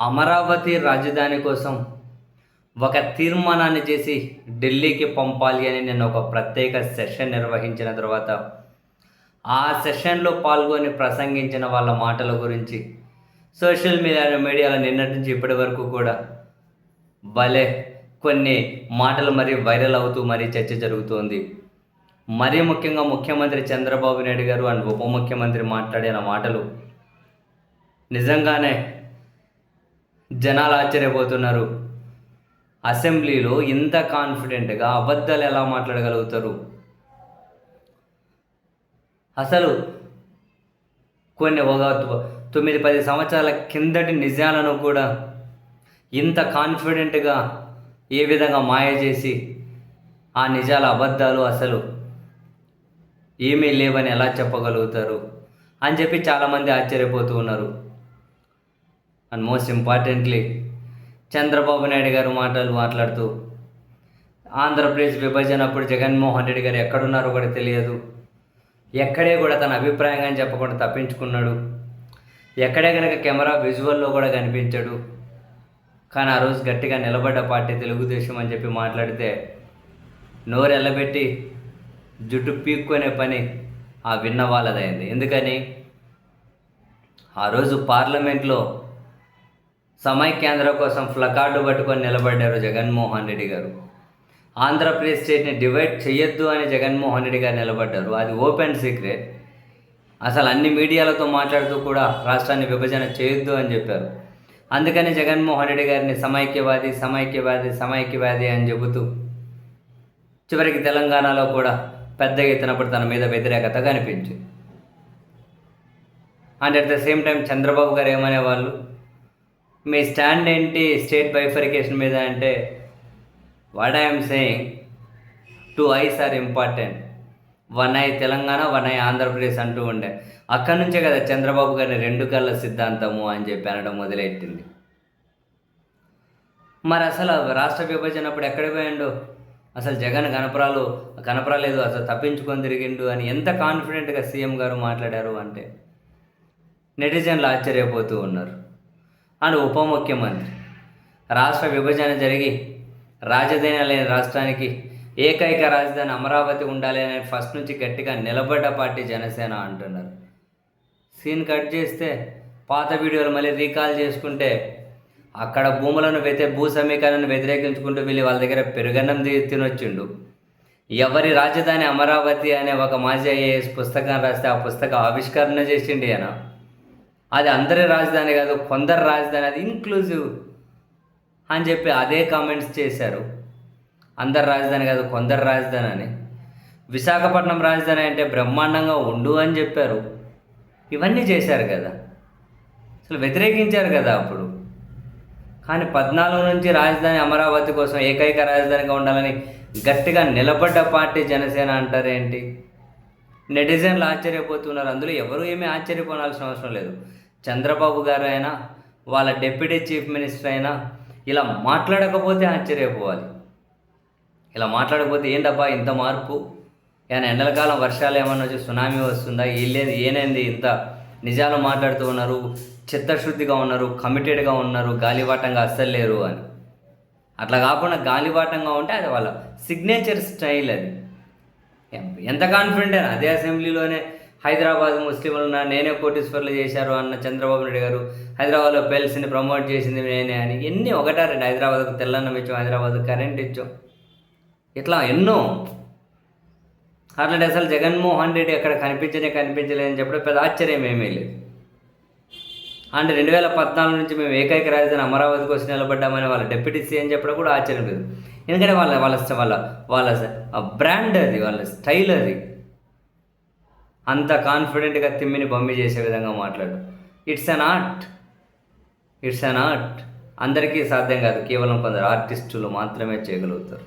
అమరావతి రాజధాని కోసం ఒక తీర్మానాన్ని చేసి ఢిల్లీకి పంపాలి అని నేను ఒక ప్రత్యేక సెషన్ నిర్వహించిన తర్వాత ఆ సెషన్లో పాల్గొని ప్రసంగించిన వాళ్ళ మాటల గురించి సోషల్ మీడియాలో నిన్నటి నుంచి ఇప్పటి వరకు కూడా భలే కొన్ని మాటలు మరీ వైరల్ అవుతూ మరీ చర్చ జరుగుతోంది. మరీ ముఖ్యంగా ముఖ్యమంత్రి చంద్రబాబు నాయుడు గారు అండ్ ఉప ముఖ్యమంత్రి మాట్లాడిన మాటలు నిజంగానే జనాలు ఆశ్చర్యపోతున్నారు. అసెంబ్లీలో ఇంత కాన్ఫిడెంట్గా అబద్ధాలు ఎలా మాట్లాడగలుగుతారు? అసలు కొన్ని ఒక 9-10 సంవత్సరాల కిందటి నిజాలను కూడా ఇంత కాన్ఫిడెంట్గా ఏ విధంగా మాయ చేసి ఆ నిజాల అబద్ధాలు అసలు ఏమీ లేవని ఎలా చెప్పగలుగుతారు అని చెప్పి చాలామంది ఆశ్చర్యపోతూ ఉన్నారు. And most importantly Chandrababu Naidu గారు మాట్లాడుతూ ఆంధ్రప్రదేశ్ విభజన అప్పుడు జగన్మోహన్ రెడ్డి గారు ఎక్కడున్నారో కూడా తెలియదు, ఎక్కడే కూడా తన అభిప్రాయంగా చెప్పకుండా తప్పించుకున్నాడు, ఎక్కడే కనుక కెమెరా విజువల్లో కూడా కనిపించాడు. కానీ ఆ రోజు గట్టిగా నిలబడ్డ పార్టీ తెలుగుదేశం అని చెప్పి మాట్లాడితే నోరు ఎల్లబెట్టి జుట్టు పీక్కునే పని ఆ విన్న వాళ్ళదైంది. ఎందుకని ఆ రోజు పార్లమెంట్లో సమైక్యాంధ్ర కోసం ప్లకార్డు పట్టుకొని నిలబడ్డారు జగన్మోహన్ రెడ్డి గారు. ఆంధ్రప్రదేశ్ స్టేట్ని డివైడ్ చేయొద్దు అని జగన్మోహన్ రెడ్డి గారు నిలబడ్డారు. అది ఓపెన్ సీక్రెట్. అసలు అన్ని మీడియాలతో మాట్లాడుతూ కూడా రాష్ట్రాన్ని విభజన చేయొద్దు అని చెప్పారు. అందుకని జగన్మోహన్ రెడ్డి గారిని సమైక్యవాది సమైక్యవాది సమైక్యవాది అని చెబుతూ చివరికి తెలంగాణలో కూడా పెద్ద ఎత్తునప్పుడు తన మీద వ్యతిరేకత కనిపించింది. And at the same time Chandrababu గారు ఏమనేవాళ్ళు, మీ స్టాండ్ ఏంటి స్టేట్ బైఫర్కేషన్ మీద అంటే, what I'm saying 2 eyes are important, 1 eye Telangana 1 eye Andhra Pradesh అంటూ ఉండే. అక్కడి నుంచే కదా చంద్రబాబు గారిని 2 కళ్ళ సిద్ధాంతము అని చెప్పి అనడం మొదలెట్టింది. మరి అసలు రాష్ట్ర విభజన అప్పుడు ఎక్కడ పోయిండు, అసలు జగన్ కనపరాలేదు, అసలు తప్పించుకొని తిరిగిండు అని ఎంత కాన్ఫిడెంట్గా సీఎం గారు మాట్లాడారు అంటే నెటిజన్లు ఆశ్చర్యపోతూ ఉన్నారు. అండ్ ఉప ముఖ్యమంత్రి రాష్ట్ర విభజన జరిగి రాజధాని లేని రాష్ట్రానికి ఏకైక రాజధాని అమరావతి ఉండాలి అని ఫస్ట్ నుంచి గట్టిగా నిలబడ్డ పార్టీ జనసేన అంటున్నారు. సీన్ కట్ చేస్తే పాత వీడియోలు మళ్ళీ రీకాల్ చేసుకుంటే అక్కడ భూ సమీకరణను వ్యతిరేకించుకుంటూ వెళ్ళి వాళ్ళ దగ్గర పెరుగన్నం తినొచ్చిండు. ఎవరి రాజధాని అమరావతి అనే ఒక మాజీ ఐఏఎస్ పుస్తకం రాస్తే ఆ పుస్తకం ఆవిష్కరణ చేసిండి ఆయన. అది అందరి రాజధాని కాదు, కొందరు రాజధాని, అది ఇన్క్లూజివ్ అని చెప్పి అదే కామెంట్స్ చేశారు. అందరి రాజధాని కాదు, కొందరు రాజధాని అని. విశాఖపట్నం రాజధాని అంటే బ్రహ్మాండంగా ఉండు అని చెప్పారు. ఇవన్నీ చేశారు కదా, అసలు వ్యతిరేకించారు కదా అప్పుడు. కానీ 14 నుంచి రాజధాని అమరావతి కోసం ఏకైక రాజధానిగా ఉండాలని గట్టిగా నిలబడ్డ పార్టీ జనసేన అంటారేంటి? నెటిజన్లు ఆశ్చర్యపోతున్నారు. అందులో ఎవరు ఏమీ ఆశ్చర్యపోవాల్సిన అవసరం లేదు. చంద్రబాబు గారు అయినా వాళ్ళ డిప్యూటీ చీఫ్ మినిస్టర్ అయినా ఇలా మాట్లాడకపోతే ఆశ్చర్యపోవాలి. ఇలా మాట్లాడకపోతే ఏంటబ్బా ఇంత మార్పు, ఏమైనా ఎండల కాలం వర్షాలు ఏమన్నా వచ్చి సునామీ వస్తుందా, ఏనేంది ఇంత నిజాలు మాట్లాడుతూ ఉన్నారు, చిత్తశుద్ధిగా ఉన్నారు, కమిటెడ్గా ఉన్నారు, గాలివాటంగా అస్సలు లేరు అని. అట్లా కాకుండా గాలివాటంగా ఉంటే అది వాళ్ళ సిగ్నేచర్ స్టైల్. అది ఎంత కాన్ఫిడెంట్ అయినా అదే అసెంబ్లీలోనే హైదరాబాద్ ముస్లింలు నేనే కోటీశ్వర్లు చేశారు అన్న చంద్రబాబు నాయుడు గారు, హైదరాబాద్లో పెల్స్ని ప్రమోట్ చేసింది నేనే అని ఎన్ని 1-2 హైదరాబాద్కు తెల్లన్నం ఇచ్చాం, హైదరాబాద్కు కరెంట్ ఇచ్చాం, ఇట్లా ఎన్నో. అట్లాంటి అసలు జగన్మోహన్ రెడ్డి ఎక్కడ కనిపించలేదని చెప్పడం పెద్ద ఆశ్చర్యం ఏమీ లేదు. అండ్ 2014 నుంచి మేము ఏకైక రాజధాని అమరావతి కోసం నిలబడ్డామని వాళ్ళ డిప్యూటీ సీఎం చెప్పడం కూడా ఆశ్చర్యం లేదు. ఎందుకంటే వాళ్ళ బ్రాండ్ అది, వాళ్ళ స్టైల్ అది. అంత కాన్ఫిడెంట్గా తిమ్మిని బొమ్మి చేసే విధంగా మాట్లాడు. It's an art. అందరికీ సాధ్యం కాదు, కేవలం కొందరు ఆర్టిస్టులు మాత్రమే చేయగలుగుతారు.